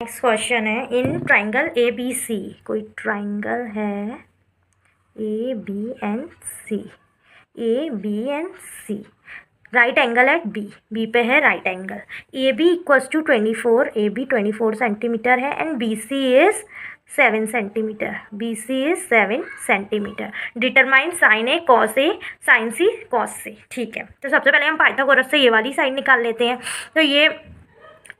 Next question है, in triangle A B C, कोई triangle है A B and C, A B and C, right angle at B, B पे है right angle, A B equals to 24, A B 24 centimetre है and B C is 7 centimetre, B C is 7 centimetre, determine sine A cos A sine C cos C. ठीक है, तो सबसे पहले हम Pythagoras से ये वाली साइन निकाल लेते हैं। तो ये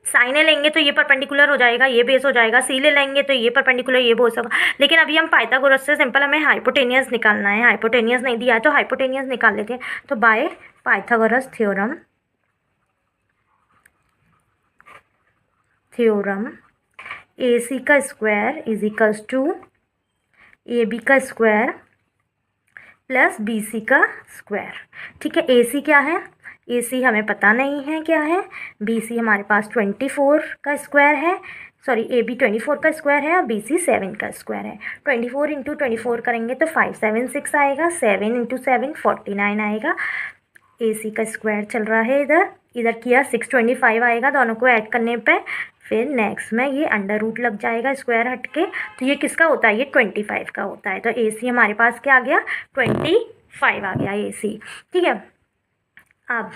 साइन ए लेंगे तो ये परपेंडिकुलर हो जाएगा, ये बेस हो जाएगा, सी ले लेंगे तो ये परपेंडिकुलर, ये बेस होगा। लेकिन अभी हम पाइथागोरस से सिंपल हमें हाइपोटेनियस निकालना है, हाइपोटेनियस नहीं दिया है तो हाइपोटेनियस निकाल लेते हैं। तो by Pythagoras theorem A C का square is equals to A B का स्क्वायर प्लस बी सी का स्क्वायर। ठीक है, ए सी क्या है, ए सी हमें पता नहीं है क्या है, बी सी हमारे पास 24 का स्क्वायर है, सॉरी ए बी 24 का स्क्वायर है और बी सी 7 का स्क्वायर है। 24 इंटू 24 करेंगे तो 576 आएगा, 7 इंटू 7 49 आएगा। ए सी का स्क्वायर चल रहा है इधर, इधर किया 625 आएगा दोनों को ऐड करने पे। फिर नेक्स्ट में ये अंडर रूट लग जाएगा स्क्वायर हट के, तो ये किसका होता है, ये 25 का होता है। तो ए सी हमारे पास क्या आ गया, 25 आ गया ए सी। ठीक है, अब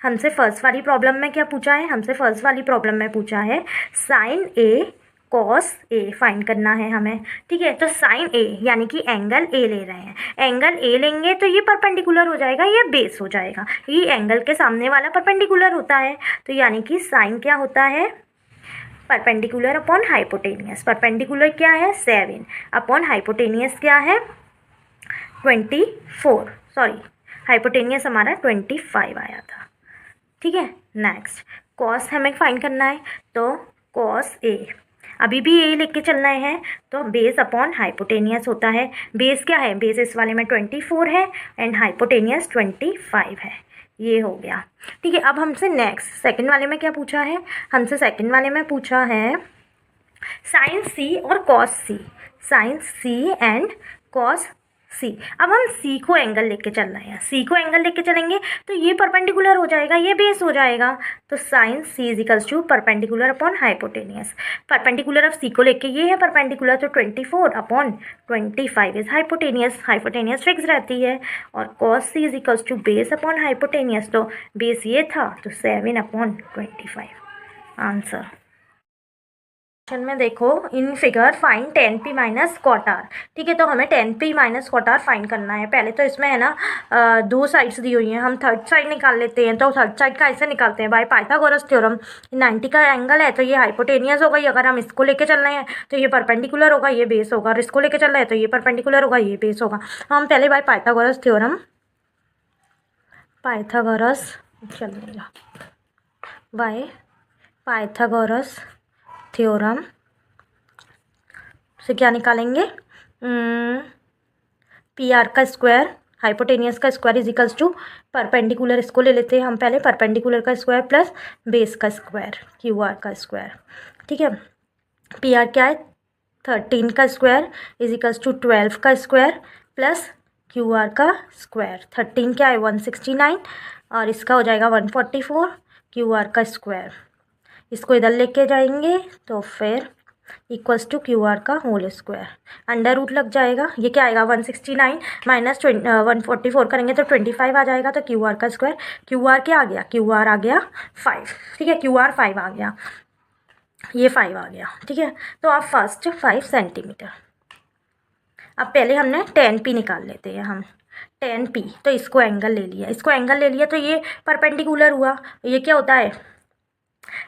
हमसे फर्स्ट वाली प्रॉब्लम में क्या पूछा है, हमसे फर्स्ट वाली प्रॉब्लम में पूछा है sine A cos A find करना है हमें। ठीक है, तो साइन ए यानी कि एंगल ए ले रहे हैं, एंगल ए लेंगे तो ये परपेंडिकुलर हो जाएगा, ये बेस हो जाएगा, ये एंगल के सामने वाला परपेंडिकुलर होता है। तो यानी कि साइन क्या होता है, परपेंडिकुलर अपॉन हाइपोटेनियस। परपेंडिकुलर क्या है 7 अपॉन हाइपोटेनियस क्या है 24, सॉरी हाइपोटेनियस हमारा 25 आया था। ठीक है, नेक्स्ट कॉस हमें फाइंड करना है, तो कॉस ए अभी भी ए लेके चलना है, तो बेस अपॉन हाइपोटेनियस होता है। बेस क्या है, बेस इस वाले में 24 है एंड हाइपोटेनियस 25 है, ये हो गया। ठीक है, अब हमसे नेक्स्ट सेकंड वाले में क्या पूछा है, हमसे सेकंड वाले में पूछा है साइन सी और cos C, sine C and cos C. अब हम सी को एंगल लेके चल रहे हैं, सी को एंगल लेके चलेंगे तो ये परपेंडिकुलर हो जाएगा, ये बेस हो जाएगा। तो sine C is equals to perpendicular upon hypotenuse, perpendicular of C को लेके ये है परपेंडिकुलर, तो 24 upon 25 is hypotenuse, hypotenuse fix रहती है। और cos C is equals to base upon hypotenuse, तो बेस ये था तो 7 अपॉन 25 आंसर। में देखो in figure find 10p minus cot R. ठीक है, तो हमें 10p minus cot are find करना है। पहले तो इसमें है ना दो साइड्स दी हुई हैं, हम थर्ड साइड निकाल लेते हैं। तो थर्ड साइड का ऐसे निकालते हैं बाय पाइथागोरस थ्योरम। 90 का एंगल है तो ये हाइपोटेनियस होगा, अगर हम इसको लेके चल रहे हैं तो ये परपेंडिकुलर होगा, ये बेस होगा, और इसको लेके चल रहे हैं तो ये परपेंडिकुलर होगा, ये बेस होगा। हम पहले बाय पाइथागोरस थ्योरम, पाइथागोरस चलेगा बाय पाइथागोरस थ्योरम से क्या निकालेंगे, पी आर का स्क्वायर हाइपोटेनियस का square is equals to perpendicular, इसको ले लेते हैं हम पहले, परपेंडिकुलर का स्क्वायर प्लस बेस का स्क्वायर क्यू आर का स्क्वायर। ठीक है, पी आर क्या है 13 का स्क्वायर इज इक्वल्स टू 12 का स्क्वायर प्लस क्यू आर का स्क्वायर। 13 क्या है 169 और इसका हो जाएगा 144, क्यू आर का स्क्वायर इसको इधर लेके जाएंगे तो फिर इक्वल्स टू क्यू आर का होल स्क्वायर, अंडर रूट लग जाएगा, ये क्या आएगा 169 माइनस 144 करेंगे तो 25 आ जाएगा। तो क्यू आर का स्क्वायर, क्यू आर क्या आ गया, क्यू आर आ गया 5। ठीक है, क्यू आर 5 आ गया, ये 5 आ गया। ठीक है, तो अब फर्स्ट 5 सेंटीमीटर। अब पहले हमने 10p निकाल लेते हैं हम, 10p, तो इसको एंगल ले लिया, इसको एंगल ले लिया तो ये परपेंडिकुलर हुआ, ये क्या होता है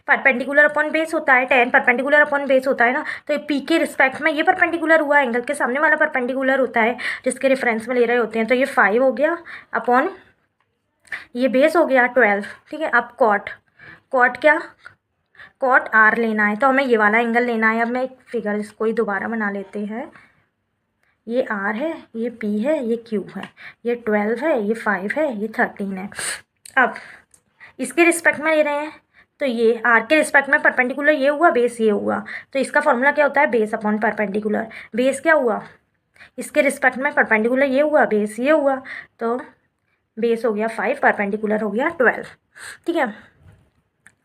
परपेंडिकुलर अपॉन बेस होता है, 10 परपेंडिकुलर अपॉन बेस होता है ना, तो पी के रिस्पेक्ट में ये परपेंडिकुलर हुआ, एंगल के सामने वाला परपेंडिकुलर होता है जिसके रेफरेंस में ले रहे होते हैं। तो ये 5 हो गया अपॉन ये बेस हो गया 12। ठीक है, अब कॉट, कॉट क्या, कॉट आर लेना है तो हमें ये वाला एंगल लेना है। अब मैं एक फिगर इसको ही दोबारा बना लेते हैं, ये आर है, ये पी है, ये क्यू है, ये 12 है, ये 5 है, ये 13 है। अब इसके रिस्पेक्ट में ले रहे हैं तो ये आर के रिस्पेक्ट में परपेंडिकुलर ये हुआ, बेस ये हुआ, तो इसका फॉर्मूला क्या होता है बेस अपॉन परपेंडिकुलर। बेस क्या हुआ, इसके रिस्पेक्ट में परपेंडिकुलर ये हुआ, बेस ये हुआ, तो बेस हो गया 5, परपेंडिकुलर हो गया 12। ठीक है,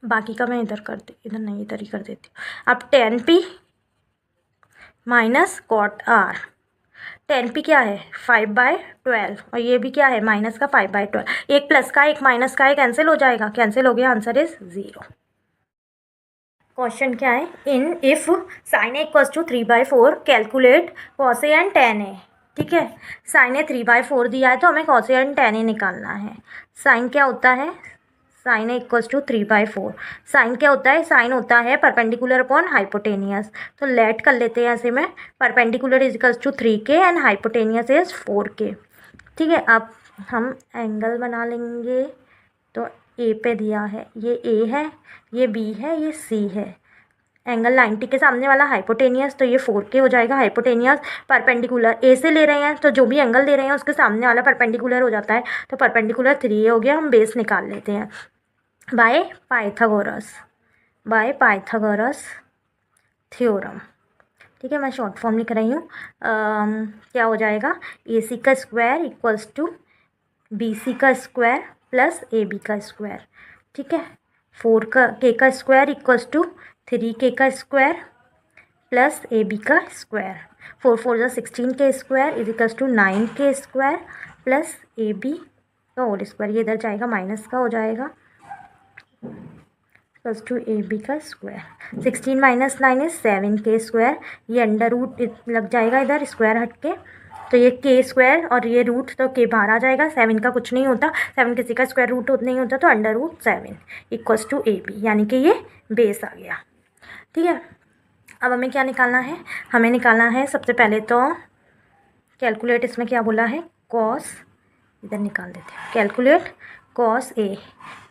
बाकी का मैं इधर कर दे, इधर नहीं इधर ही कर देती हूँ। अब tan p minus cot r, tan p क्या है 5/12 और ये भी क्या है माइनस का 5/12, एक प्लस का एक माइनस का एक कैंसिल हो जाएगा, कैंसिल हो गया, आंसर इज 0। क्वेश्चन क्या है, in if sine A equals to 3/4 calculate cos A and tan A. ठीक है, साइन ए 3/4 दिया है तो हमें cos A and tan A निकालना है। साइन क्या होता है, sine A equals to 3/4, sine क्या होता है, साइन होता है परपेंडिकुलर अपॉन हाइपोटेनियस। तो लेट कर लेते हैं ऐसे में, perpendicular is equals to 3k and hypotenuse is 4k। ठीक है, अब हम एंगल बना लेंगे। तो ए पे दिया है, ये ए है, ये बी है, ये सी है। एंगल 90 के सामने वाला हाइपोटेनियस, तो ये 4k हो जाएगा। हाइपोटेनियस परपेंडिकुलर ए से ले रहे हैं तो जो भी एंगल दे रहे हैं उसके सामने वाला परपेंडिकुलर हो जाता है, तो परपेंडिकुलर 3a हो गया। हम बेस निकाल लेते हैं by Pythagoras, bye Pythagoras theorem. ठीक है, मैं शॉर्ट फॉर्म लिख रही हूँ। क्या हो जाएगा, ए सी का square equals to B C का स्क्वायर प्लस ए बी का स्क्वायर। ठीक है, 4k का स्क्वायर इक्वल्स टू 3k का स्क्वायर प्लस ए बी का square. 4 4 16k square is equals to 9k square plus A B का whole square. ये इधर जाएगा माइनस का हो जाएगा, प्लस टू ए बी का square. 16 minus 9 is 7k square. ये अंडर रूट लग जाएगा इधर स्क्वायर हट के, तो ये k स्क्वायर और ये रूट, तो k बाहर आ जाएगा। 7 का कुछ नहीं होता, 7 किसी का स्क्वायर रूट नहीं होता, तो under root 7 equals to A B, यानी कि ये बेस आ गया। ठीक है, अब हमें क्या निकालना है, हमें निकालना है सबसे पहले तो कैलकुलेट, इसमें क्या बोला है कॉस, इधर निकाल देते हैं, कैलकुलेट कॉस ए।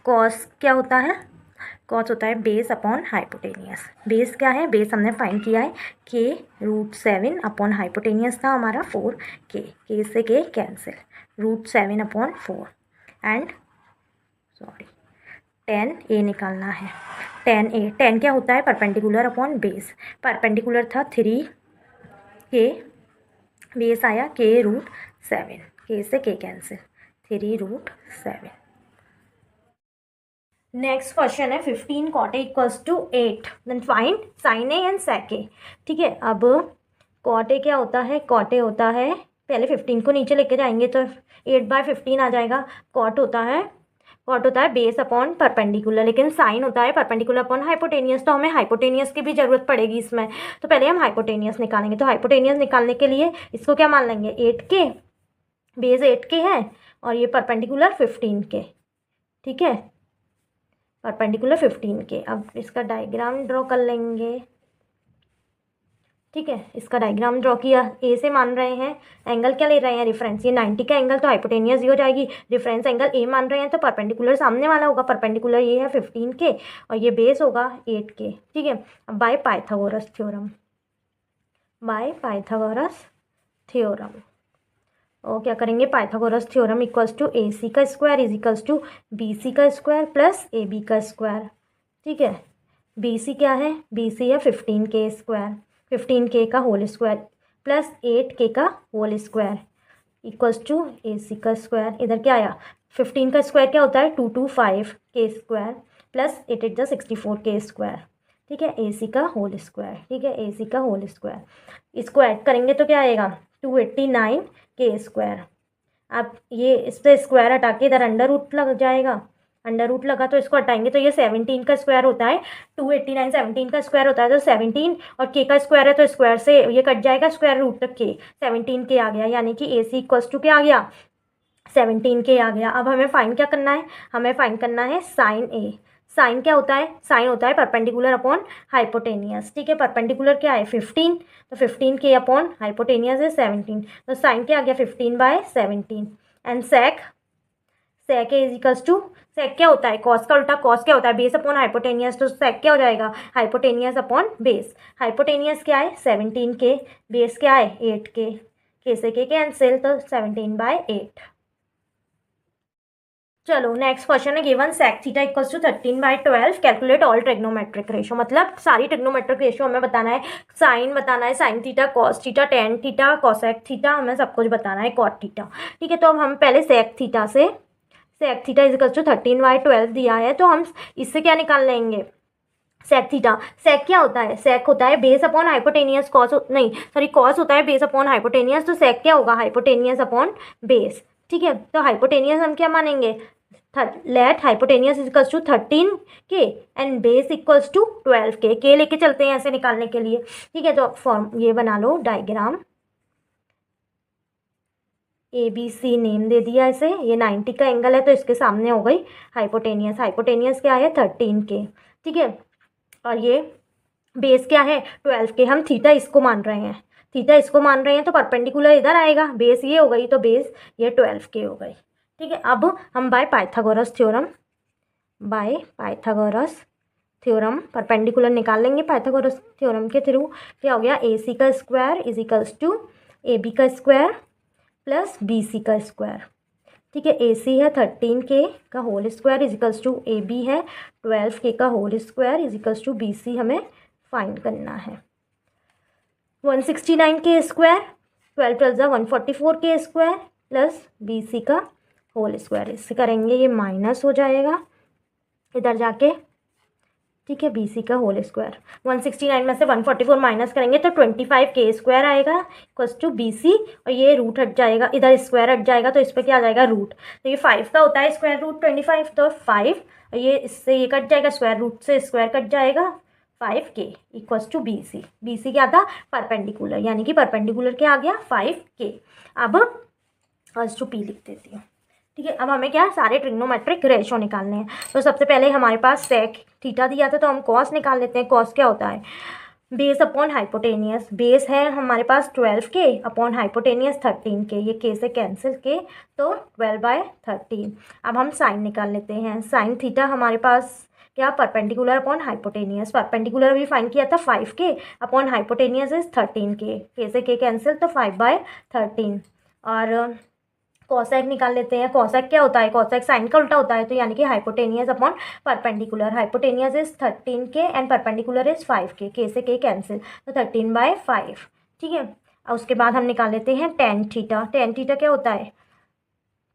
कॉस क्या होता है, कॉस होता है बेस अपॉन हाइपोटेनियस। बेस क्या है, बेस हमने फाइंड किया है k√7 अपॉन हाइपोटेनियस था हमारा 4k, k से k cancel, √7/4 and sorry tan a निकालना है। tan a, tan क्या होता है परपेंडिकुलर अपॉन बेस, परपेंडिकुलर था 3k, बेस आया k√7, k से k कैंसिल, 3√7। नेक्स्ट क्वेश्चन है 15 cot A equals to 8, then find sine A and sec A. ठीक है, अब cot A क्या होता है, cot A होता है, पहले 15 को नीचे लेके जाएंगे तो 8/15 आ जाएगा। cot होता है बेस अपॉन परपेंडिकुलर, लेकिन साइन होता है परपेंडिकुलर अपॉन हाइपोटेनियस, तो हमें हाइपोटेनियस की भी जरूरत पड़ेगी इसमें। तो पहले हम हाइपोटेनियस निकालेंगे, तो हाइपोटेनियस निकालने के लिए इसको क्या मान लेंगे 8k, बेस 8k है और ये परपेंडिकुलर 15k। ठीक है, परपेंडिकुलर 15k। अब इसका डायग्राम ड्रॉ कर लेंगे। ठीक है, इसका डायग्राम ड्रॉ किया, ए से मान रहे हैं, एंगल क्या ले रहे हैं रेफरेंस, ये 90 का एंगल, तो हाइपोटेनियस ये हो जाएगी। रेफरेंस एंगल ए मान रहे हैं तो परपेंडिकुलर सामने वाला होगा, परपेंडिकुलर ये है 15k और ये बेस होगा 8k। ठीक है, अब by Pythagoras theorem, by Pythagoras theorem और क्या करेंगे, Pythagoras theorem equals to A C का square is equals to B C का स्क्वायर प्लस ए बी का स्क्वायर। ठीक है, बी सी क्या है, बी सी है 15k स्क्वायर, 15k का होल स्क्वायर प्लस 8k का whole square equals to A C का स्क्वायर। इधर क्या आया, 15 का स्क्वायर क्या होता है 225k square plus 8 8 64k square. ठीक है, ए सी का होल स्क्वायर। ठीक है, ए सी का होल स्क्वायर, इसको ऐड करेंगे तो क्या आएगा 289k स्क्वायर। अब ये इस पर स्क्वायर हटा के इधर अंडर रूट लग जाएगा, अंडर रूट लगा तो इसको हटाएंगे तो ये 17 का स्क्वायर होता है, 289 17 का स्क्वायर होता है, तो 17 और k का स्क्वायर है तो स्क्वायर से ये कट जाएगा, स्क्वायर रूट तक k, 17k आ गया, यानी कि ए सी इक्वल्स टू क्या आ गया 17k आ गया। अब हमें फाइंड क्या करना है, हमें फाइंड करना है साइन ए। साइन क्या होता है, साइन होता है परपेंडिकुलर अपॉन हाइपोटेनियस। ठीक है, परपेंडिकुलर क्या है 15, तो 15k अपॉन हाइपोटेनियस है 17, तो साइन क्या आ गया 15/17 and sec, sec is equals to, sec क्या होता है कॉस का उल्टा, कॉस क्या होता है बेस अपॉन हाइपोटेनियस, तो सेक क्या हो जाएगा हाइपोटेनियस अपॉन बेस। हाइपोटेनियस क्या है 17k, बेस क्या है 8k, k से k कैंसिल, तो 17/8। चलो नेक्स्ट क्वेश्चन है, given sec theta equals to 13/12 calculate all trigonometric ratio. मतलब सारी ट्रिग्नोमेट्रिक रेशियो हमें बताना है, साइन बताना है, sine theta, cos theta, tan theta, cosec theta, हमें सब कुछ बताना है, कॉट थीटा। ठीक है, तो अब हम पहले सेक थीटा से, सेक थीटा इजिकल्स टू 13/12 दिया है, तो हम इससे क्या निकाल लेंगे, सेक थीटा। सेक क्या होता है, सेक होता है बेस अपॉन हाइपोटेनियस, कॉस नहीं सॉरी कॉस होता है बेस अपॉन हाइपोटेनियस, तो सेक क्या होगा, हाइपोटेनियस अपॉन बेस। ठीक है, तो हाइपोटेनियस हम क्या मानेंगे, लेट हाइपोटेनियस इक्वल्स टू 13 के एंड बेस इक्वल्स टू 12 के लेके चलते हैं ऐसे निकालने के लिए। ठीक है, तो फॉर्म ये बना लो डायग्राम, ABC नेम दे दिया इसे, ये 90 का एंगल है तो इसके सामने हो गई हाइपोटेनियस। हाइपोटेनियस क्या है, 13 के। ठीक है, और ये बेस क्या है, 12 के। हम थीटा इसको मान रहे हैं, थीटा इसको मान रहे हैं, तो परपेंडिकुलर इधर आएगा, बेस ये हो गई तो बेस ये 12 के हो गई। ठीक है, अब हम बाय पाइथागोरस थ्योरम परपेंडिकुलर निकाल लेंगे पाइथागोरस थ्योरम के थ्रू। क्या हो गया, AC का square is equals to AB का स्क्वायर प्लस BC का स्क्वायर। ठीक है, AC है 13 के का whole square is equals to AB है 12 के का whole square is equals to BC हमें फाइंड करना है। 169 के स्क्वायर 12 + 144 के स्क्वायर प्लस BC का होल स्क्वायर, इससे करेंगे ये माइनस हो जाएगा इधर जाके। ठीक है, BC का होल स्क्वायर 169 में से 144 माइनस करेंगे तो 25 के स्क्वायर आएगा इक्वल्स टू BC, और ये रूट हट जाएगा, इधर स्क्वायर हट जाएगा तो इस पर क्या आ जाएगा, रूट। तो ये 5 का होता है स्क्वायर रूट 25, तो 5 ये इससे ये कट जाएगा, स्क्वायर रूट से स्क्वायर कट जाएगा, 5 के इक्वल्स टू BC। BC क्या था, परपेंडिकुलर, यानी कि परपेंडिकुलर क्या आ गया, 5 के। अब फर्स्ट टू P लिख देती हूँ। ठीक है, अब हमें क्या सारे ट्रिग्नोमेट्रिक रेशो निकालने हैं। तो सबसे पहले हमारे पास सेक थीटा दिया था तो हम कॉस निकाल लेते हैं। कॉस क्या होता है, बेस अपॉन हाइपोटेनियस। बेस है हमारे पास 12 के अपॉन हाइपोटेनियस 13 के, ये के से कैंसिल के तो 12/13। अब हम साइन निकाल लेते हैं। साइन थीटा हमारे पास क्या, परपेंडिकुलर अपॉन हाइपोटेनियस। परपेंडिकुलर भी फाइंड किया था 5 के अपॉन हाइपोटेनियस इज 13 के से के कैंसिल तो 5/13। और कॉसेक निकाल लेते हैं। कॉसेक क्या होता है, कॉसेक साइन का उल्टा होता है, तो यानी कि hypotenuse upon perpendicular. Hypotenuse is 13 के एंड परपेंडिकुलर इज 5 के से के कैंसिल तो 13/5। ठीक है, और उसके बाद हम निकाल लेते हैं टेन थीटा। टेन थीटा क्या होता है,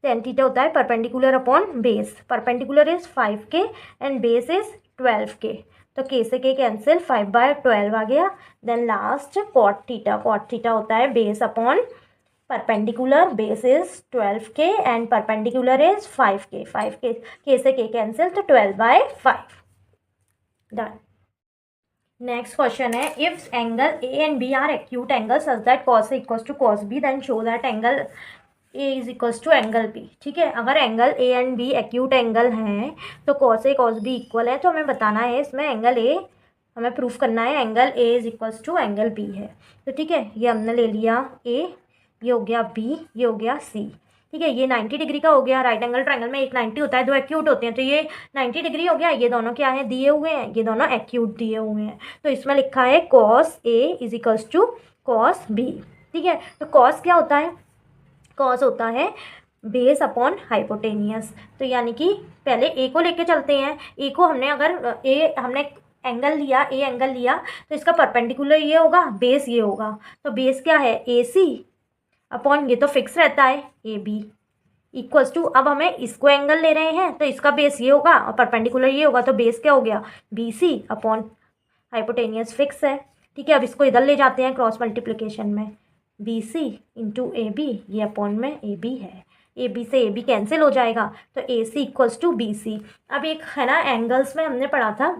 टेन थीटा होता है perpendicular upon base. Perpendicular is 5 के एंड बेस इज 12 के, तो के से के कैंसिल 5/12 आ गया। Then last cot theta. Cot theta होता है base upon perpendicular, base is 12 के एंड परपेंडिकुलर इज 5 के से के कैंसिल तो 12/5। डन। नेक्स्ट क्वेश्चन है, if angle A and B are acute angle such that cos A equals to cos B then show that angle A is equals to angle B। ठीक है, अगर angle A and B acute angle हैं तो cos A cos B equal है, तो हमें बताना है इसमें एंगल A, हमें प्रूफ करना है angle A is equals to angle B है। तो ठीक है, ये हमने ले लिया A, ये हो गया B, ये हो गया C। ठीक है, ये 90 डिग्री का हो गया। राइट एंगल ट्रायंगल में एक 90 होता है, दो एक्यूट होते हैं, तो ये 90 डिग्री हो गया। ये दोनों क्या है, दिए हुए हैं, ये दोनों एक्यूट दिए हुए हैं, तो इसमें लिखा है cos A is equals to cos B। ठीक है, तो cos क्या होता है, cos होता है बेस अपॉन हाइपोटेनियस। तो यानी कि पहले A को लेके चलते हैं। A को हमने अगर हमने एंगल लिया, A एंगल लिया, तो इसका परपेंडिकुलर ये होगा, बेस ये होगा, तो बेस क्या है AC अपॉन ये तो फिक्स रहता है AB इक्वल्स टू, अब हमें इसको एंगल ले रहे हैं तो इसका बेस ये होगा और परपेंडिकुलर ये होगा, तो बेस क्या हो गया BC अपॉन हाइपोटेनियस फिक्स है। ठीक है, अब इसको इधर ले जाते हैं क्रॉस मल्टीप्लिकेशन में, BC इंटू AB, ये अपॉन में AB है, AB से AB कैंसिल हो जाएगा तो AC इक्वल्स टू BC। अब एक है ना, एंगल्स में हमने पढ़ा था,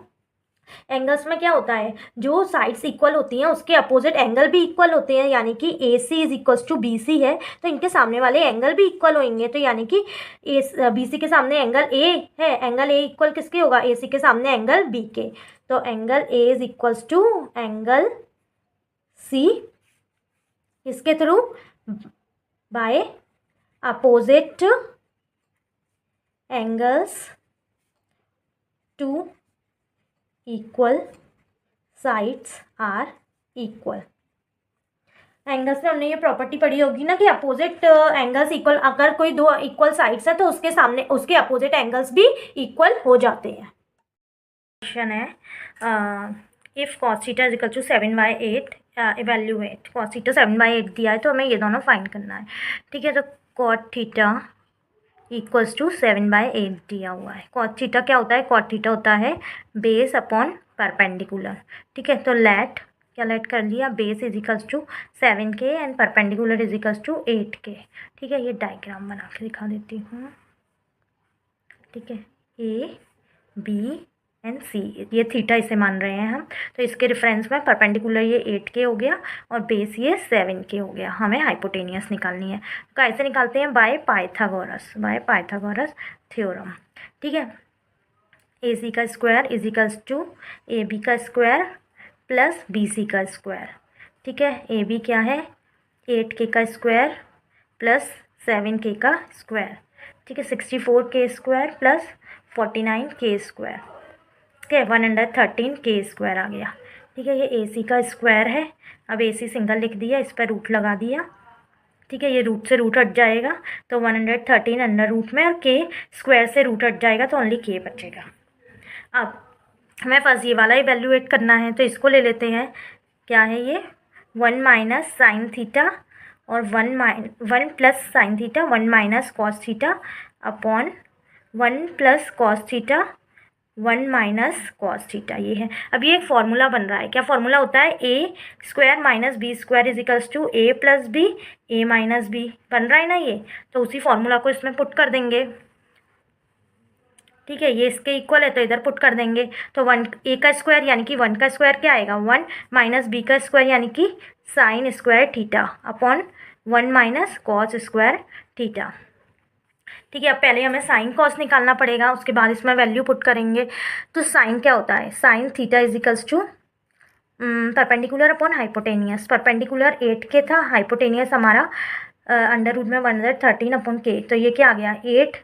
एंगल्स में क्या होता है, जो साइड्स इक्वल होती हैं उसके अपोजिट एंगल भी इक्वल होते हैं, यानी कि AC is equals to BC है तो इनके सामने वाले एंगल भी इक्वल होंगे। तो यानी कि BC के सामने एंगल A है, एंगल A इक्वल किसके होगा, AC के सामने एंगल B के, तो angle A is equals to angle C इसके through by opposite angles to equal sides are equal. Angles में हमने ये प्रॉपर्टी पढ़ी होगी ना कि अपोजिट एंगल्स इक्वल, अगर कोई दो इक्वल साइड्स है तो उसके सामने उसके अपोजिट एंगल्स भी इक्वल हो जाते हैं। क्वेश्चन है, if cos theta is equal to 7/8, evaluate cos theta 7/8 दिया है तो हमें ये दोनों फाइंड करना है। ठीक है, तो cot थीटा इक्वल्स टू 7/8 दिया हुआ है। कॉट थीटा क्या होता है? कॉट थीटा होता है बेस अपॉन परपेंडिकुलर। ठीक है, तो लेट कर लिया, base is equals to 7K and perpendicular is equals to 8K। ठीक है, ये डायग्राम बना के दिखा देती हूँ। ठीक है, A B एंड C, ये थीटा इसे मान रहे हैं हम, तो इसके रेफरेंस में परपेंडिकुलर ये 8K हो गया और बेस ये 7K हो गया। हमें हाइपोटेनियस निकालनी है, तो कैसे निकालते हैं? By Pythagoras theorem. ठीक है, AC का square is equals to AB का स्क्वायर प्लस BC का स्क्वायर। ठीक है, AB क्या है? 8K का स्क्वायर प्लस 7K का स्क्वायर। ठीक है, 64K square plus 49K square. ठीक है, 113K स्क्वायर आ गया। ठीक है, ये AC का स्क्वायर है। अब AC सिंगल लिख दिया, इस पर रूट लगा दिया। ठीक है, ये रूट से रूट हट जाएगा तो 113 अंडर रूट में, और K स्क्वायर से रूट हट जाएगा तो ओनली K बचेगा। अब हमें फर्स्ट ये वाला इवेल्यूएट करना है, तो इसको ले लेते हैं। क्या है ये? 1 माइनस साइन थीटा और 1 plus sine theta 1 minus cos theta upon 1 plus cos theta 1 minus cos theta, ये है। अब ये एक फॉर्मूला बन रहा है। क्या फॉर्मूला होता है? A square minus B square is equals to A plus B A minus B, बन रहा है ना ये। तो उसी फॉर्मूला को इसमें पुट कर देंगे। ठीक है, ये इसके इक्वल है तो इधर पुट कर देंगे। तो 1 ए का स्क्वायर यानी कि 1 का स्क्वायर क्या आएगा? 1 माइनस बी का स्क्वायर यानी कि sine square theta upon 1 minus cos square theta. ठीक है, अब पहले हमें साइन कॉस निकालना पड़ेगा, उसके बाद इसमें वैल्यू पुट करेंगे। तो साइन क्या होता है? Sine theta is equals to perpendicular upon hypotenuse. Perpendicular 8K था, हाइपोटेनियस हमारा अंडर रूट में 113 अपॉन K, तो ये क्या आ गया? 8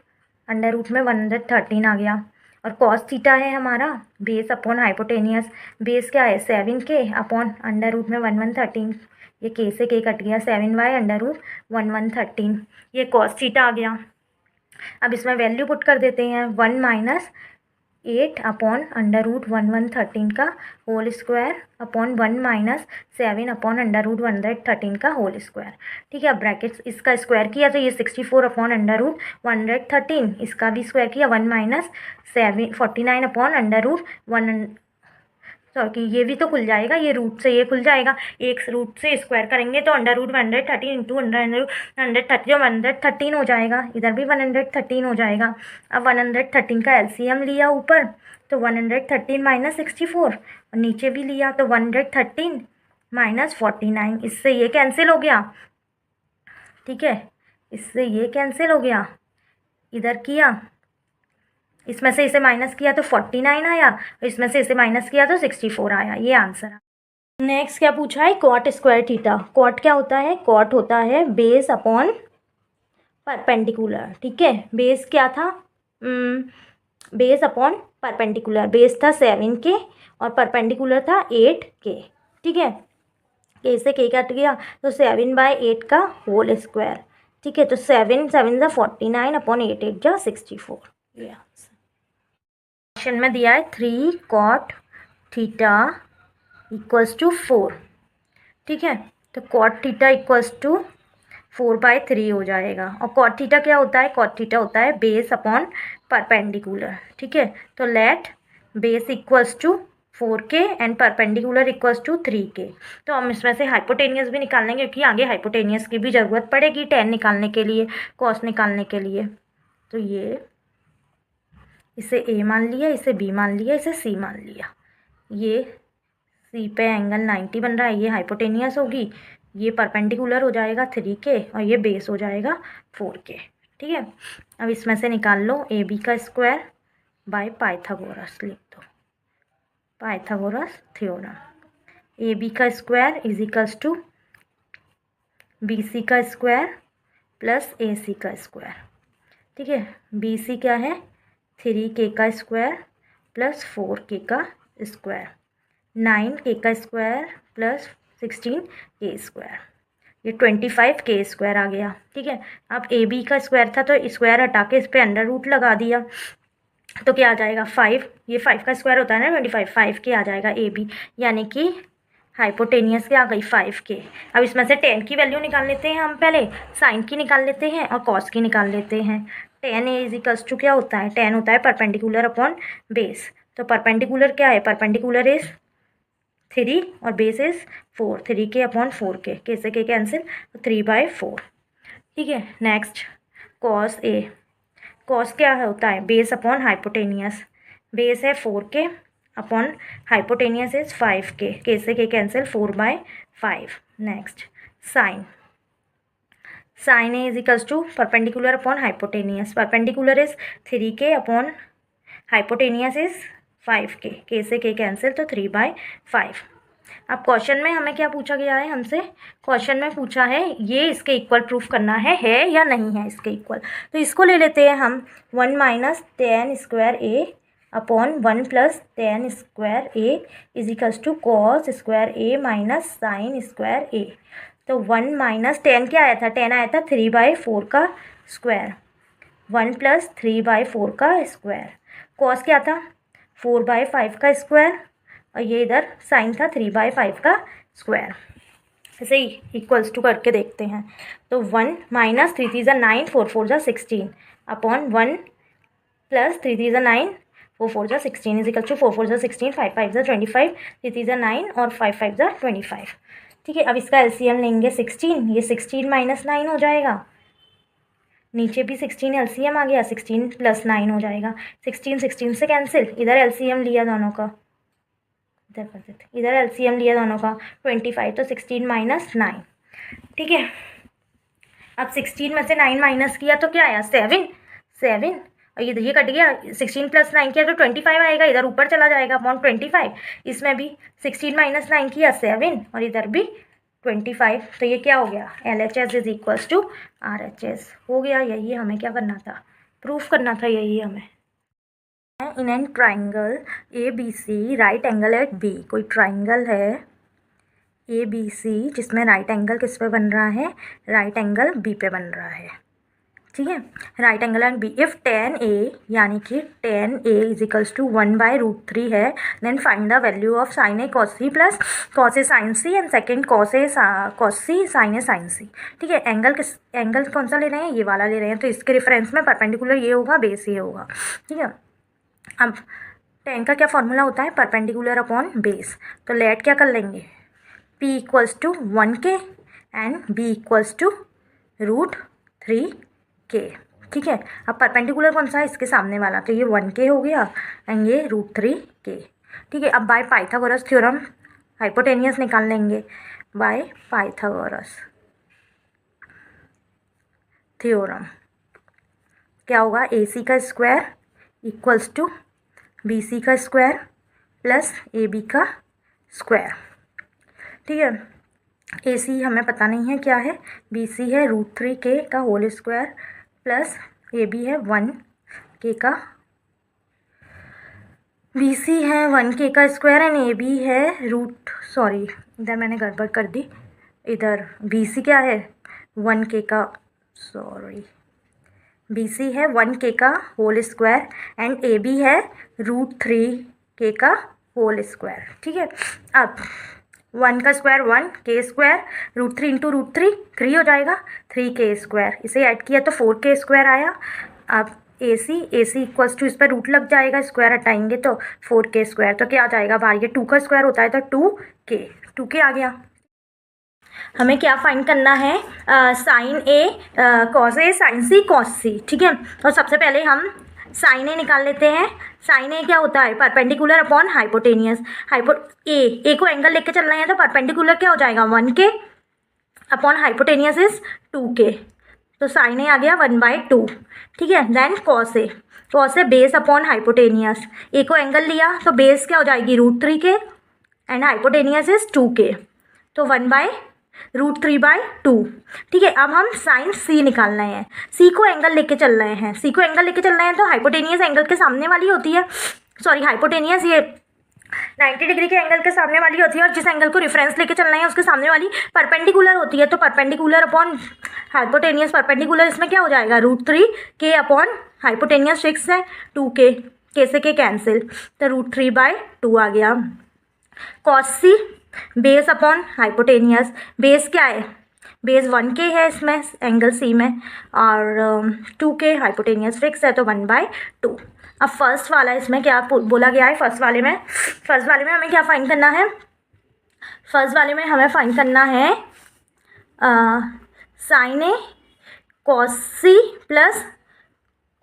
अंडर रूट में 113 आ गया। और कॉस थीटा है हमारा बेस अपॉन हाइपोटेनियस। बेस क्या है? 7K अपॉन अंडर रूट में 113, ये K से K कट गया, 7 अंडर रूट 113, ये कॉस थीटा आ गया। अब इसमें वैल्यू पुट कर देते हैं। 1 माइनस 8 अपॉन अंडर रूट 113 का whole square upon 1 minus 7 upon under root 113 का होल स्क्वायर। ठीक है, अब ब्रैकेट्स इसका स्क्वायर किया तो ये 64 अपॉन अंडर रूट 113, इसका भी स्क्वायर किया 1 minus 7 49 upon under root 1, sorry ये भी तो खुल जाएगा, ये रूट से ये खुल जाएगा। एक रूट से स्क्वायर करेंगे तो under root 113 into under root 130 113 हो जाएगा, इधर भी 113 हो जाएगा। अब 113 का एलसीएम लिया ऊपर तो 113 माइनस 64, और नीचे भी लिया तो 113 माइनस 49, इससे ये कैंसिल हो गया। ठीक है, इससे ये कैंसिल हो गया। इधर किया, इसमें से इसे माइनस किया तो 49 आया, और इसमें से इसे माइनस किया तो 64 आया। ये आंसर है। नेक्स्ट क्या पूछा है? Cot square theta. कॉट क्या होता है? कॉट होता है बेस अपॉन परपेंडिकुलर। ठीक है, बेस क्या था? Base upon perpendicular. बेस था 7K और परपेंडिकुलर था 8K। ठीक है, K से K कट गया तो 7/8 का होल स्क्वायर। ठीक है, तो 7 7 ज़ा 49 अपॉन 8 8 ज़ा 64। ये आंसर क्वेश्चन में दिया है 3 कॉट थीटा इक्वल्स टू 4। ठीक है, तो कॉट थीटा इक्वल्स टू 4/3 हो जाएगा। और कॉट थीटा क्या होता है? कॉट थीटा होता है बेस अपॉन परपेंडिकुलर। ठीक है, तो let base equals to 4K and perpendicular equals to 3K। तो हम इसमें से हाइपोटेनियस भी निकाल लेंगे, क्योंकि आगे हाइपोटेनियस की भी ज़रूरत पड़ेगी tan निकालने के लिए, कॉस निकालने के लिए। तो ये इसे A मान लिया, इसे B मान लिया, इसे C मान लिया। ये C पे एंगल 90 बन रहा है, ये हाइपोटेनियस होगी, ये परपेंडिकुलर हो जाएगा 3K और ये बेस हो जाएगा 4K। ठीक है, अब इसमें से निकाल लो AB का स्क्वायर बाय पाइथागोरस, लिख दो पाइथागोरस थ्योरम। AB का square is equals to BC का स्क्वायर प्लस AC का स्क्वायर। ठीक है, BC क्या है? 3K का स्क्वायर प्लस 4K का स्क्वायर, 9K का स्क्वायर प्लस 16K स्क्वायर, ये 25K स्क्वायर आ गया। ठीक है, अब AB का स्क्वायर था तो स्क्वायर हटा के इस पर अंडर रूट लगा दिया तो क्या आ जाएगा? 5, ये 5 का स्क्वायर होता है ना 25, 5K आ जाएगा AB, यानी कि हाइपोटेनियस की आ गई 5K। अब इसमें से tan की वैल्यू निकाल लेते हैं हम, पहले साइन की निकाल लेते हैं और कॉस की निकाल लेते हैं। tan A is equals to क्या होता है, tan होता है परपेंडिकुलर अपॉन बेस। तो परपेंडिकुलर क्या है, परपेंडिकुलर इज 3 और base is 4, 3k upon 4k, के से के कैंसिल, तो 3/4। ठीक है, नेक्स्ट cos A, cos क्या होता है, बेस अपॉन हाइपोटेनियस, बेस है 4k upon hypotenuse is 5k, k से k cancel, 4/5। Next sine, sine A is equals to perpendicular upon hypotenuse, perpendicular is 3k upon hypotenuse is 5k, k से k cancel, तो 3/5। अब question में हमें क्या पूछा गया है, हमसे क्वेश्चन में पूछा है ये इसके इक्वल प्रूफ करना है या नहीं है इसके इक्वल। तो इसको ले लेते हैं हम, 1 minus tan square A upon 1 plus tan square A is equals to cos square A minus sine square A. तो 1 माइनस tan क्या आया था, tan आया था 3/4 का स्क्वायर, 1 प्लस 3/4 का स्क्वायर, कॉस क्या था 4/5 का स्क्वायर, और ये इधर साइन था 3/5 का स्क्वायर। ऐसे ही इक्वल्स टू करके देखते हैं। तो 1 minus 3 3 9, 4 4 16 upon 1 plus 3 3 9, 4 4 16 is equal to 4 4 16, 5 5 25, 3 3 9 और 5 5 25। ठीक है, अब इसका एलसीएम लेंगे 16, ये 16 माइनस 9 हो जाएगा, नीचे भी 16 एलसीएम आ गया, 16 प्लस 9 हो जाएगा, 16 16 से कैंसिल, इधर एलसीएम लिया दोनों का, इधर कर देते, इधर एलसीएम लिया दोनों का 25, तो 16 माइनस 9। ठीक है, अब 16 में से 9 माइनस किया तो क्या आया 7, और ये कट गया, 16 प्लस 9 किया तो 25 आएगा, इधर ऊपर चला जाएगा अपॉन 25, इसमें भी 16 माइनस 9 किया 7 और इधर भी 25, तो ये क्या हो गया, LHS is equals to RHS हो गया। यही हमें क्या करना था, प्रूफ करना था, यही हमें। In an triangle ABC right angle at B, कोई ट्राइंगल है ABC जिसमें राइट एंगल किस पे बन रहा है, राइट एंगल B पे बन रहा है। ठीक है, right angle and B, if tan A यानी कि tan A is equals to 1/√3 है, then find the value of sin A cos C प्लस cos A sin C and second cos C sin A sin C। ठीक है, angle कौन सा ले रहे हैं, ये वाला ले रहे हैं, तो इसके रेफरेंस में परपेंडिकुलर ये होगा, बेस ये होगा। ठीक है, अब tan का क्या फॉर्मूला होता है, परपेंडिकुलर अपॉन बेस, तो लेट क्या कर लेंगे, P equals to 1k and B equals to √3k। ठीक है, अब परपेंडिकुलर कौन सा है, इसके सामने वाला, तो ये 1k हो गया एंड ये √3k। ठीक है, अब बाय पाइथागोरस थ्योरम हाइपोटेनियस निकाल लेंगे, बाय पाइथागोरस थ्योरम क्या होगा, AC का स्क्वायर इक्वल्स टू BC का स्क्वायर प्लस AB का स्क्वायर। ठीक है, AC हमें पता नहीं है क्या है, BC है √3k का होल स्क्वायर प्लस AB है 1k का, BC है 1k का स्क्वायर एंड AB है इधर मैंने गड़बड़ कर दी, इधर BC क्या है 1k का, BC है 1k का होल स्क्वायर एंड AB है √3k का होल स्क्वायर। ठीक है, अब 1 का स्क्वायर 1, k स्क्वायर √3 इंटू √3 3 हो जाएगा, 3k स्क्वायर, इसे ऐड किया तो 4k स्क्वायर आया। अब AC इक्वल्स टू, इस पर रूट लग जाएगा, स्क्वायर हटाएंगे तो 4k स्क्वायर, तो क्या आ जाएगा बाहर, ये 2 का स्क्वायर होता है तो 2k आ गया। हमें क्या फाइंड करना है, sign A cos A sin C cos C। ठीक है, तो सबसे पहले हम साइन A निकाल लेते हैं। साइन A क्या होता है, परपेंडिकुलर अपॉन हाइपोटेनियस, A को एंगल लेके चल रहे हैं तो परपेंडिकुलर क्या हो जाएगा 1k upon hypotenuse is 2k, तो साइन A आ गया 1/2। ठीक है, then cos A base upon hypotenuse, A को एंगल लिया तो बेस क्या हो जाएगी √3k and hypotenuse is 2k, तो 1/√3/2। ठीक है, अब हम साइन C निकाल रहे हैं, C को एंगल लेके चल रहे हैं, तो हाइपोटेनियस एंगल के सामने वाली होती है, हाइपोटेनियस ये 90 डिग्री के एंगल के सामने वाली होती है, और जिस एंगल को रेफरेंस लेके चल रहे हैं उसके सामने वाली परपेंडिकुलर होती है, तो परपेंडिकुलर अपॉन हाइपोटेनियस, परपेंडिकुलर इसमें क्या हो जाएगा √3k अपॉन हाइपोटेनियस फिक्स है 2k, k से k कैंसिल, तो √3/2 आ गया। cos C base upon hypotenuse, base क्या है बेस 1 के है इसमें एंगल सी में, और 2 के हाइपोटेनियस फिक्स है तो 1/2। अब फर्स्ट वाला इसमें क्या बोला गया है, फर्स्ट वाले में हमें क्या फाइंड करना है, फर्स्ट वाले में हमें फाइंड करना है sine A cos C plus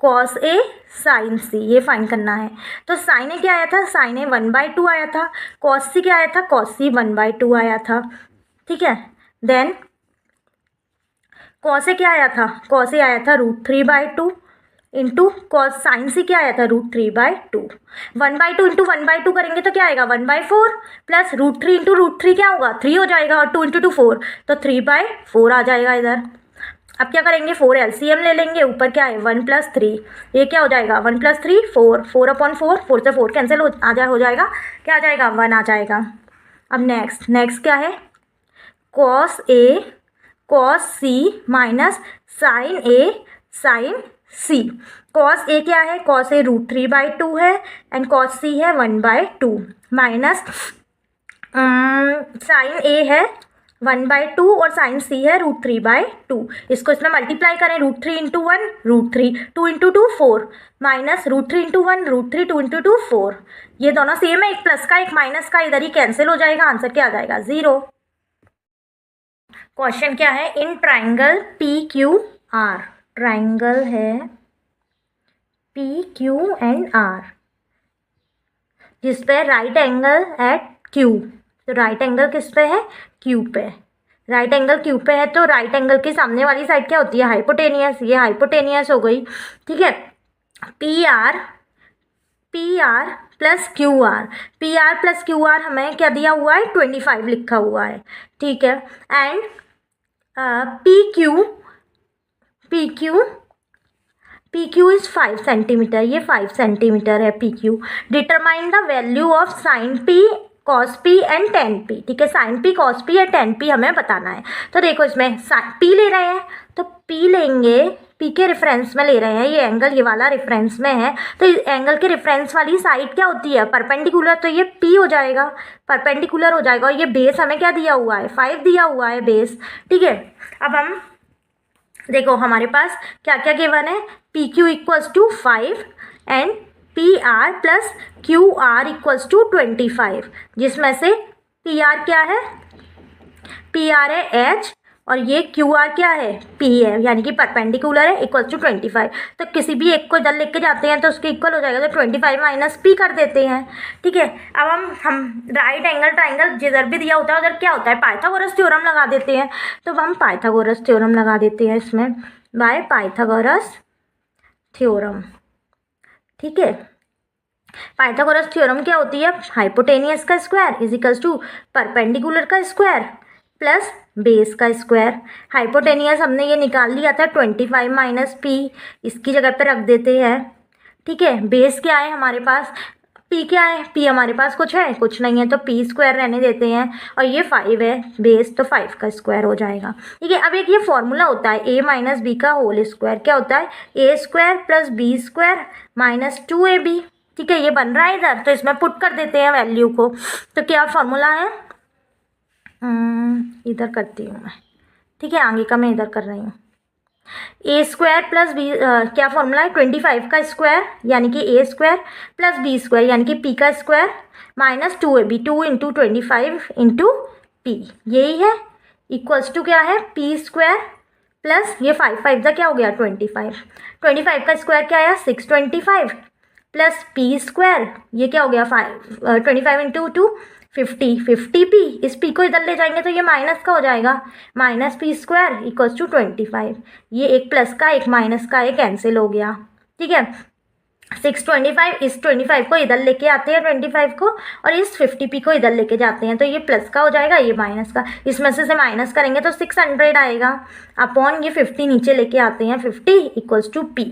cos A sine सी, ये फाइंड करना है। तो साइन ए क्या आया था, साइन ए 1/2 आया था, कॉस सी क्या आया था, कॉस सी 1/2 आया था, ठीक है। देन कॉस ए क्या आया था, कॉस ए आया था √3/2 इंटू कॉस साइन सी क्या आया था √3/2। 1/2 इंटू 1/2 करेंगे तो क्या आएगा 1/4 प्लस √3 इंटू √3 क्या होगा 3 हो जाएगा, और 2 इंटू 2 4, तो 3/4 आ जाएगा इधर। अब क्या करेंगे 4 LCM ले लेंगे, ऊपर क्या है 1 + 3, ये क्या हो जाएगा 1 + 3 4, 4/4, 4 से 4 कैंसिल हो जाएगा, क्या आ जाएगा 1 आ जाएगा। अब नेक्स्ट क्या है, cos A cos C minus sign A sine C. Cos A क्या है, कॉस ए √3/2 है एंड कॉस सी है 1/2 माइनस साइन ए है 1/2 और साइन सी है √3/2। इसको इसमें मल्टीप्लाई करें, √3 into 1 √3, 2 into 2 4 minus √3 into 1 √3, 2 into 2 4। ये दोनों सेम है, एक प्लस का एक माइनस का, इधर ही कैंसिल हो जाएगा, आंसर क्या आ जाएगा 0। क्वेश्चन क्या है, इन ट्राइंगल PQR, ट्राइंगल है PQR जिस पे राइट एंगल एट Q, तो राइट एंगल किस पे है Q पे, राइट एंगल Q पे है, तो राइट एंगल की सामने वाली साइड क्या होती है हाइपोटेनियस, ये हाइपोटेनियस हो गई, ठीक है। PR प्लस QR हमें क्या दिया हुआ है 25 लिखा हुआ है, ठीक है। एंड PQ इज 5 सेंटीमीटर, ये 5 सेंटीमीटर है PQ। Determine the value of sine P cos P and ten P, ठीक है। साइन P कॉस P या टेन P हमें बताना है। तो देखो इसमें P ले रहे हैं तो P लेंगे, P के रेफरेंस में ले रहे हैं, ये एंगल ये वाला रेफरेंस में है, तो इस एंगल के रेफरेंस वाली साइड क्या होती है परपेंडिकुलर, तो ये P हो जाएगा, परपेंडिकुलर हो जाएगा। और ये बेस हमें क्या दिया हुआ है 5 दिया हुआ है बेस, ठीक है। अब हम देखो हमारे पास क्या क्या गिवन है, PQ = 5 and PR plus QR = 25, जिसमें से PR क्या है, PR है H और ये QR क्या है P है, यानी कि परपेंडिकुलर है, = 25। तो किसी भी एक को इधर लेके जाते हैं तो उसके इक्वल हो जाएगा, तो 25 माइनस P कर देते हैं, ठीक है। अब हम राइट एंगल ट्राइंगल जिधर भी दिया होता है उधर क्या होता है पाइथागोरस थ्योरम लगा देते हैं, तो हम पाइथागोरस थ्योरम लगा देते हैं इसमें बाय पाइथागोरस थ्योरम, ठीक है। पाइथागोरस थ्योरम क्या होती है, हाइपोटेनियस का स्क्वायर = परपेंडिकुलर का स्क्वायर प्लस बेस का स्क्वायर। हाइपोटेनियस हमने ये निकाल लिया था 25 माइनस P, इसकी जगह पे रख देते हैं, ठीक है। बेस क्या है हमारे पास, P क्या है, P हमारे पास कुछ है कुछ नहीं है, तो P² रहने देते हैं, और ये 5 है बेस, तो 5 का स्क्वायर हो जाएगा, ठीक है। अब एक ये फॉर्मूला होता है A - B का होल स्क्वायर, क्या होता है A² + B² - 2AB, ठीक है। ये बन रहा है इधर, तो इसमें पुट कर देते हैं वैल्यू को, तो क्या फॉर्मूला है, इधर करती हूँ मैं, ठीक है, आगे का मैं इधर कर रही हूँ। A² + B क्या फॉर्मूला है 25 का स्क्वायर यानी कि A² + B² यानी कि P का स्क्वायर - 2AB, 2 × 25 × P, यही है, = क्या है P² प्लस ये 5 क्या हो गया 25 का स्क्वायर क्या आया 625 प्लस P², ये क्या हो गया 25 × 2 50P, इस P को इधर ले जाएंगे तो ये माइनस का हो जाएगा -P² = 25, ये एक प्लस का एक माइनस का एक कैंसिल हो गया, ठीक है। 625 इस 25 को इधर लेके आते हैं 25 को, और इस 50P को इधर लेके जाते हैं, तो ये प्लस का हो जाएगा ये माइनस का, इसमें से माइनस करेंगे तो 600 आएगा अपॉन ये 50 नीचे लेके आते हैं 50 = P,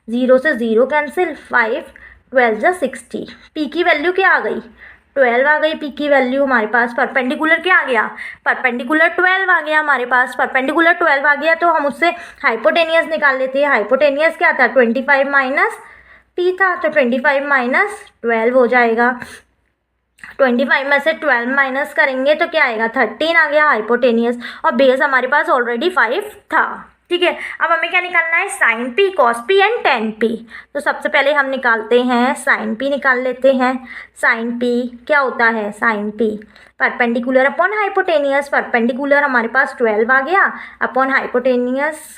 0 से 0 कैंसिल, 5 12 60, P की वैल्यू क्या आ गई 12 आ गई, P की वैल्यू हमारे पास। परपेंडिकुलर क्या आ गया, परपेंडिकुलर 12 आ गया हमारे पास, परपेंडिकुलर 12 आ गया तो हम उससे हाइपोटेनियस निकाल लेते हैं। हाइपोटेनियस क्या था 25 माइनस P था, तो 25 - 12 हो जाएगा। 25 में से 12 माइनस करेंगे तो क्या आएगा 13 आ गया हाइपोटेनियस, और बेस हमारे पास ऑलरेडी 5 था। ठीक है, अब हमें क्या निकालना है, sine P, cos P and tan P. तो सबसे पहले हम निकालते हैं साइन पी, निकाल लेते हैं। साइन पी क्या होता है, sine P perpendicular upon hypotenuse. Perpendicular हमारे पास 12 आ गया, अपॉन हाइपोटेनियस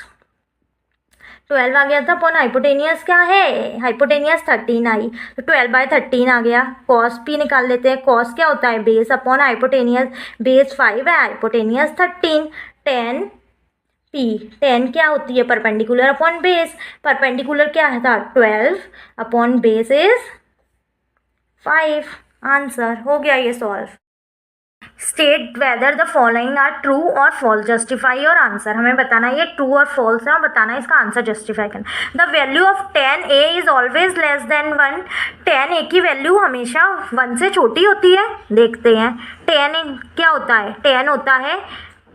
12 आ गया था, अपॉन हाइपोटेनियस क्या है, हाइपोटेनियस 13 आई, तो 12/13 आ गया। कॉस पी निकाल लेते हैं। कॉस क्या होता है, बेस अपॉन हाइपोटेनियस, बेस 5 है, हाइपोटेनियस 13। टेन पी, टेन क्या होती है, परपेंडिकुलर अपॉन बेस। परपेंडिकुलर क्या है था 12 अपॉन बेस इज 5। आंसर हो गया ये solve. State whether the following are true और फॉल्स, जस्टिफाई और आंसर। हमें बताना है ये ट्रू और फॉल्स है और बताना है इसका आंसर जस्टिफाई करना। The value of 10a is always less than 1। 10a की वैल्यू हमेशा 1 से छोटी होती है। देखते हैं 10 क्या होता है, 10 होता है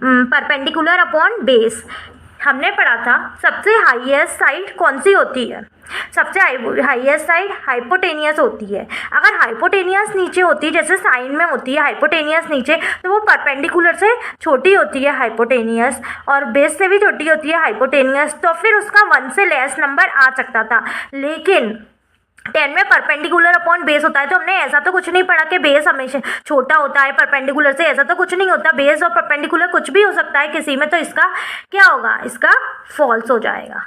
परपेंडिकुलर अपॉन बेस। हमने पढ़ा था सबसे हाईएस्ट साइड कौन सी होती है, सबसे हाईएस्ट साइड हाइपोटेनियस होती है। अगर हाइपोटेनियस नीचे होती है, जैसे साइन में होती है हाइपोटेनियस नीचे, तो वो परपेंडिकुलर से छोटी होती है हाइपोटेनियस, और बेस से भी छोटी होती है हाइपोटेनियस, तो फिर उसका 1 से लेस नंबर आ सकता था। लेकिन 10 में परपेंडिकुलर अपॉन बेस होता है, तो हमने ऐसा तो कुछ नहीं पढ़ा कि बेस हमेशा छोटा होता है परपेंडिकुलर से, ऐसा तो कुछ नहीं होता। बेस और परपेंडिकुलर कुछ भी हो सकता है किसी में, तो इसका क्या होगा, इसका फॉल्स हो जाएगा।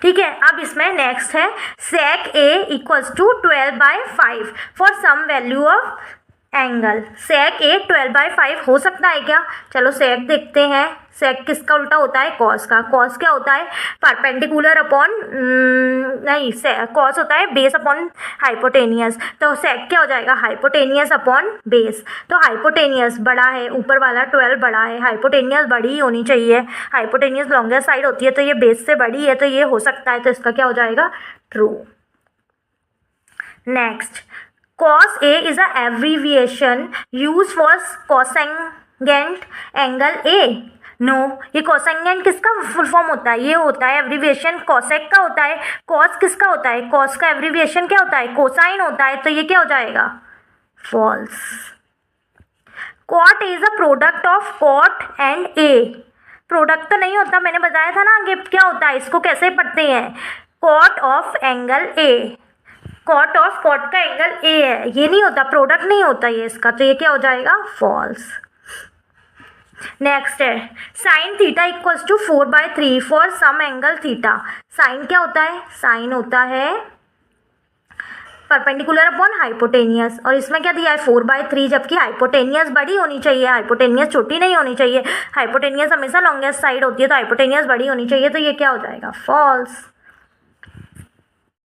ठीक है, अब इसमें नेक्स्ट है sec a equals to 12/5 for some value of angle. sec a 12/5 हो सकता है क्या, चलो sec देखते हैं। sec किसका उल्टा होता है, cos का। cos क्या होता है, परपेंडिकुलर अपॉन नहीं, cos होता है बेस अपॉन हाइपोटेनियस, तो sec क्या हो जाएगा, हाइपोटेनियस अपॉन बेस। तो हाइपोटेनियस बड़ा है, ऊपर वाला 12 बड़ा है, हाइपोटेनियस बड़ी ही होनी चाहिए, हाइपोटेनियस लॉन्गेस्ट साइड होती है, तो ये बेस से बड़ी है, तो ये हो सकता है, तो इसका क्या हो जाएगा, true. Next, cos A is a abbreviation used for cosecant angle A। No, ये कोसेंगेंट किसका फुल फॉर्म होता है, ये होता है एब्रीविएशन कोसेक का होता है। कॉस किसका होता है, कॉस का एब्रीविएशन क्या होता है, कोसाइन होता है, तो ये क्या हो जाएगा, false. Cot is a product of cot and A. Product तो नहीं होता, मैंने बताया था ना आगे क्या होता है, इसको कैसे पढ़ते हैं, cot of angle A. Cot of cot का एंगल ए है, ये नहीं होता, प्रोडक्ट नहीं होता ये इसका, तो ये क्या हो जाएगा, फॉल्स। नेक्स्ट है sine theta equals to 4/3 for some angle theta. Sine क्या होता है, साइन होता है परपेंडिकुलर अपॉन हाइपोटेनियस, और इसमें क्या दिया है 4/3, जबकि हाइपोटेनियस बड़ी होनी चाहिए, हाइपोटेनियस छोटी नहीं होनी चाहिए। हाइपोटेनियस हमेशा लॉन्गेस्ट साइड होती है, तो हाइपोटेनियस बड़ी होनी चाहिए, तो ये क्या हो जाएगा, फॉल्स।